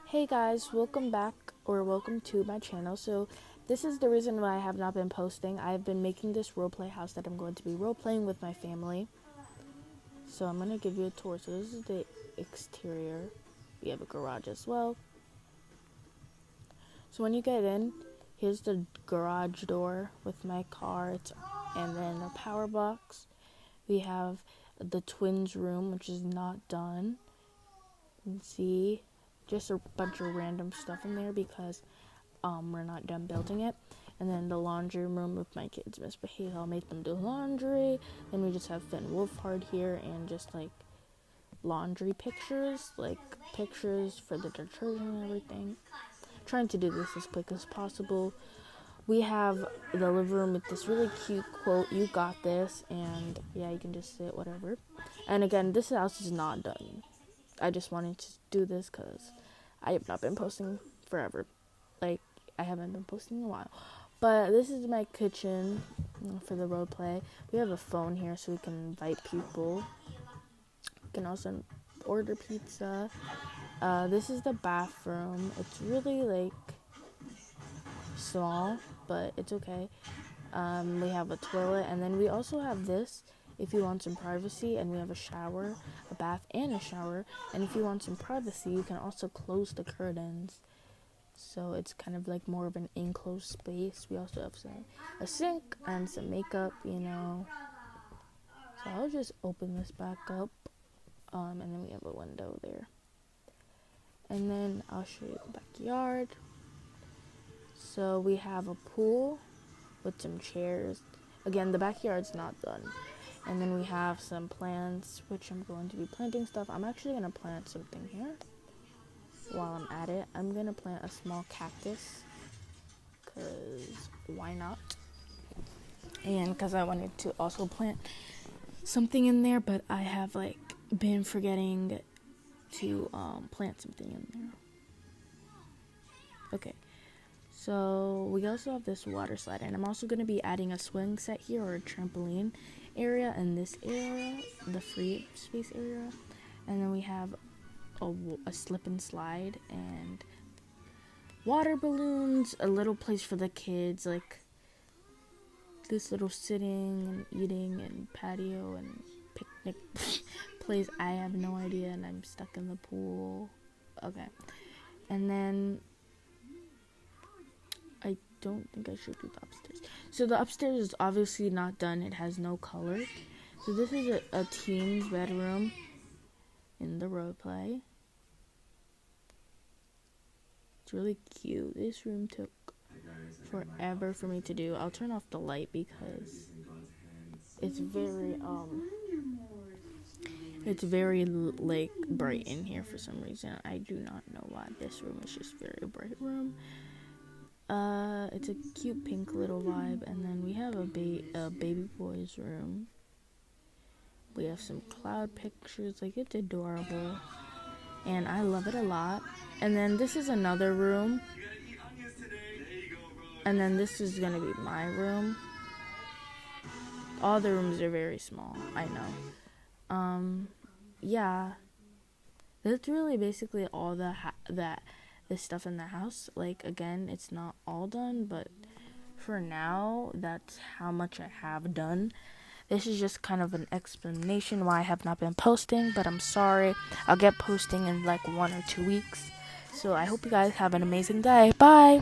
Hey guys, welcome back or welcome to my channel. So this is the reason why I have not been posting. I've been making this roleplay house that I'm going to be roleplaying with my family. So I'm going to give you a tour. So this is the exterior. We have a garage as well. So when you get in, here's the garage door with my car, and then a power box. We have the twins room, which is not done. You can see just a bunch of random stuff in there because we're not done building it. And then the laundry room, if my kids misbehave, I'll make them do laundry. Then we just have Finn Wolfhard here and just like laundry pictures, like pictures for the detergent and everything. Trying to do this as quick as possible. We have the living room with this really cute quote, "You got this," and yeah, you can just sit whatever. And again, this house is not done. I just wanted to do this because I have not been posting forever. Like, I haven't been posting in a while. But this is my kitchen for the role play. We have a phone here so we can invite people. We can also order pizza. This is the bathroom. It's really, like, small, but it's okay. We have a toilet, and then we also have this if you want some privacy, and we have a shower, a bath, and a shower. And if you want some privacy, you can also close the curtains, so it's kind of like more of an enclosed space. We also have a sink and some makeup, So I'll just open this back up, and then we have a window there. And then I'll show you the backyard. So we have a pool with some chairs. Again, the backyard's not done. And then we have some plants, which I'm going to be planting stuff. I'm actually going to plant something here while I'm at it. I'm going to plant a small cactus, because why not? And because I wanted to also plant something in there, but I have, been forgetting to plant something in there. Okay. So we also have this water slide, and I'm also going to be adding a swing set here, or a trampoline area in this area, the free space area. And then we have a slip and slide and water balloons, a little place for the kids, like this little sitting and eating and patio and picnic place. I have no idea, and I'm stuck in the pool. Okay. And then I don't think I should do the upstairs. So the upstairs is obviously not done. It has no color. So this is a teen's bedroom in the roleplay. It's really cute. This room took forever for me to do. I'll turn off the light because it's very like bright in here for some reason. I do not know why. This room is just very bright room. It's a cute pink little vibe, and then we have a baby boy's room. We have some cloud pictures, like it's adorable, and I love it a lot. And then this is another room, and then this is gonna be my room. All the rooms are very small, I know. Yeah, that's really basically all the stuff in the house. Like, again, it's not all done, but for now, that's how much I have done. This is just kind of an explanation why I have not been posting, but I'm sorry. I'll get posting in like 1 or 2 weeks. So I hope you guys have an amazing day. Bye!